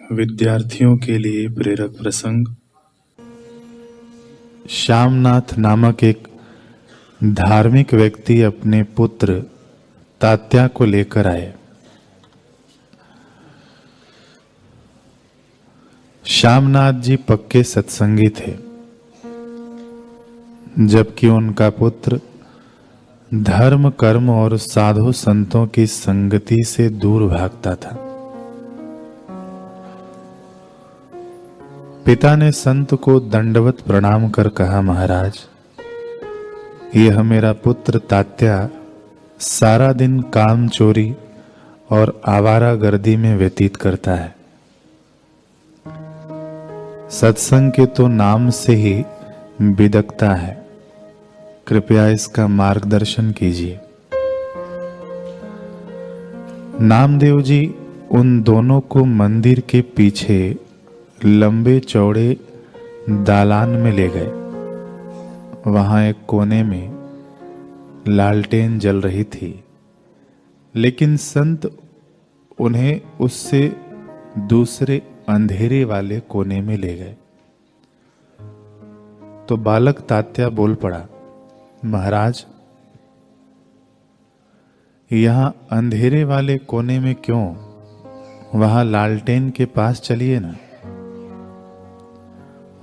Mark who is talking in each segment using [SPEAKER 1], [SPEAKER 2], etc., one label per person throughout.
[SPEAKER 1] विद्यार्थियों के लिए प्रेरक प्रसंग।
[SPEAKER 2] श्यामनाथ नामक एक धार्मिक व्यक्ति अपने पुत्र तात्या को लेकर आए। श्यामनाथ जी पक्के सत्संगी थे, जबकि उनका पुत्र धर्म कर्म और साधु संतों की संगति से दूर भागता था। पिता ने संत को दंडवत प्रणाम कर कहा, महाराज, यह मेरा पुत्र तात्या सारा दिन काम चोरी और आवारागर्दी में व्यतीत करता है। सत्संग के तो नाम से ही बिदकता है, कृपया इसका मार्गदर्शन कीजिए। नामदेव जी उन दोनों को मंदिर के पीछे लंबे चौड़े दालान में ले गए। वहां एक कोने में लालटेन जल रही थी, लेकिन संत उन्हें उससे दूसरे अंधेरे वाले कोने में ले गए। तो बालक तात्या बोल पड़ा, महाराज, यहां अंधेरे वाले कोने में क्यों? वहां लालटेन के पास चलिए ना,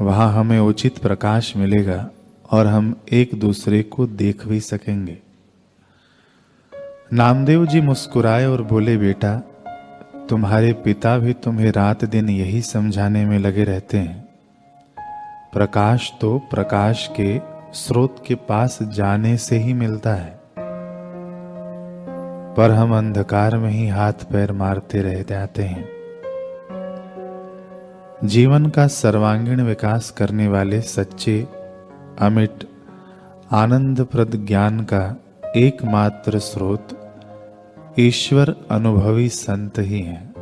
[SPEAKER 2] वहां हमें उचित प्रकाश मिलेगा और हम एक दूसरे को देख भी सकेंगे। नामदेव जी मुस्कुराए और बोले, बेटा, तुम्हारे पिता भी तुम्हें रात दिन यही समझाने में लगे रहते हैं। प्रकाश तो प्रकाश के स्रोत के पास जाने से ही मिलता है, पर हम अंधकार में ही हाथ पैर मारते रह जाते हैं। जीवन का सर्वांगीण विकास करने वाले सच्चे अमिट आनंदप्रद ज्ञान का एकमात्र स्रोत ईश्वर अनुभवी संत ही हैं,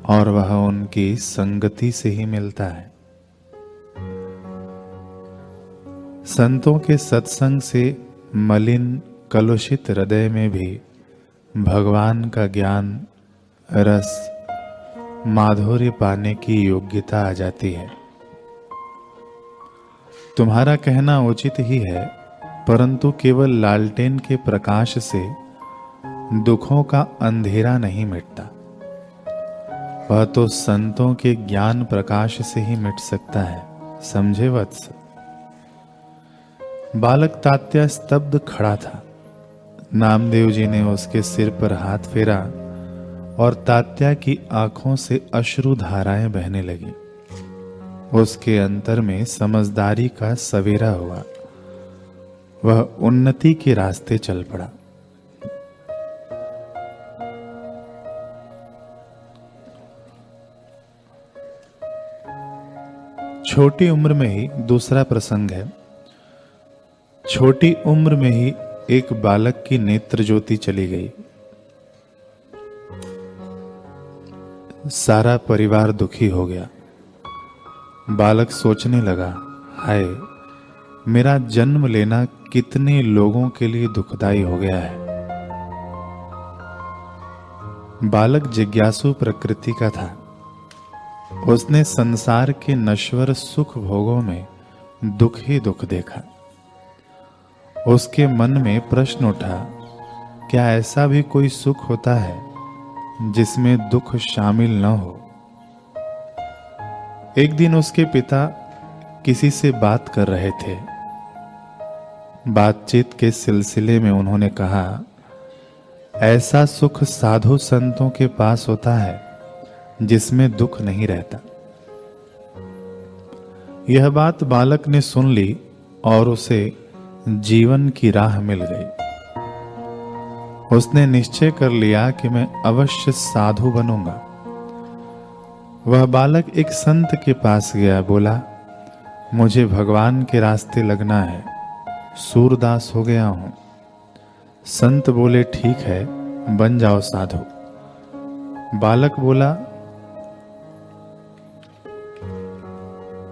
[SPEAKER 2] और वह उनकी संगति से ही मिलता है। संतों के सत्संग से मलिन कलुषित हृदय में भी भगवान का ज्ञान, रस, माधुर्य पाने की योग्यता आ जाती है। तुम्हारा कहना उचित ही है, परंतु केवल लालटेन के प्रकाश से दुखों का अंधेरा नहीं मिटता, वह तो संतों के ज्ञान प्रकाश से ही मिट सकता है। समझे वत्स? बालक तात्या स्तब्ध खड़ा था। नामदेव जी ने उसके सिर पर हाथ फेरा और तात्या की आंखों से अश्रु धाराएं बहने लगी। उसके अंतर में समझदारी का सवेरा हुआ। वह उन्नति के रास्ते चल पड़ा। छोटी उम्र में ही दूसरा प्रसंग है। छोटी उम्र में ही एक बालक की नेत्र ज्योति चली गई। सारा परिवार दुखी हो गया। बालक सोचने लगा, हाय, मेरा जन्म लेना कितने लोगों के लिए दुखदाई हो गया है। बालक जिज्ञासु प्रकृति का था। उसने संसार के नश्वर सुख भोगों में दुख ही दुख देखा। उसके मन में प्रश्न उठा, क्या ऐसा भी कोई सुख होता है जिसमें दुख शामिल न हो? एक दिन उसके पिता किसी से बात कर रहे थे। बातचीत के सिलसिले में उन्होंने कहा, ऐसा सुख साधु संतों के पास होता है जिसमें दुख नहीं रहता। यह बात बालक ने सुन ली और उसे जीवन की राह मिल गई। उसने निश्चय कर लिया कि मैं अवश्य साधु बनूंगा। वह बालक एक संत के पास गया, बोला, मुझे भगवान के रास्ते लगना है, सूरदास हो गया हूं। संत बोले, ठीक है, बन जाओ साधु। बालक बोला,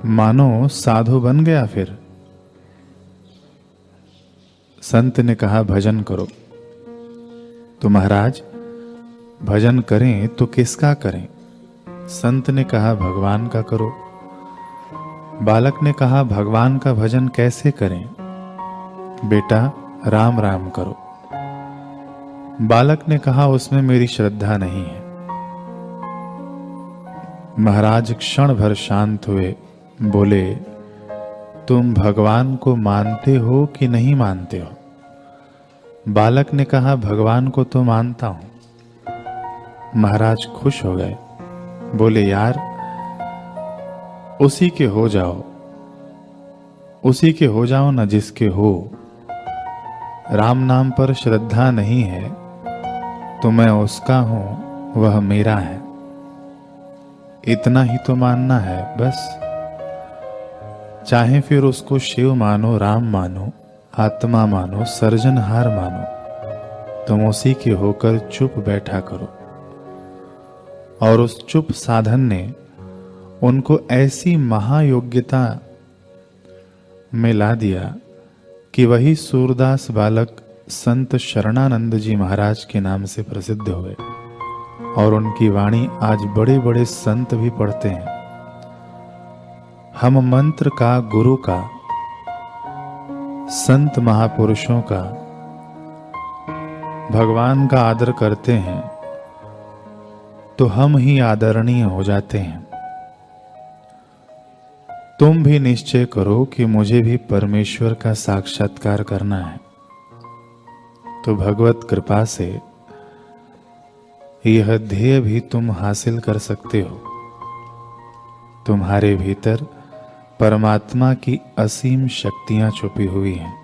[SPEAKER 2] मानो साधु बन गया फिर? संत ने कहा, भजन करो। तो महाराज, भजन करें तो किसका करें? संत ने कहा भगवान का करो। बालक ने कहा भगवान का भजन कैसे करें? बेटा राम राम करो। बालक ने कहा उसमें मेरी श्रद्धा नहीं है। महाराज क्षण भर शांत हुए, बोले तुम भगवान को मानते हो कि नहीं मानते हो? बालक ने कहा भगवान को तो मानता हूं। महाराज खुश हो गए, बोले यार उसी के हो जाओ, उसी के हो जाओ ना जिसके हो। राम नाम पर श्रद्धा नहीं है तो मैं उसका हूं, वह मेरा है, इतना ही तो मानना है बस। चाहे फिर उसको शिव मानो, राम मानो, आत्मा मानो, सर्जनहार मानो, तुम उसी के होकर चुप बैठा करो। और उस चुप साधन ने उनको ऐसी महायोग्यता में ला दिया कि वही सूरदास बालक संत शरणानंद जी महाराज के नाम से प्रसिद्ध हुए और उनकी वाणी आज बड़े बड़े संत भी पढ़ते हैं। हम मंत्र का, गुरु का, संत महापुरुषों का, भगवान का आदर करते हैं तो हम ही आदरणीय हो जाते हैं। तुम भी निश्चय करो कि मुझे भी परमेश्वर का साक्षात्कार करना है, तो भगवत कृपा से यह ध्येय भी तुम हासिल कर सकते हो। तुम्हारे भीतर परमात्मा की असीम शक्तियां छुपी हुई हैं।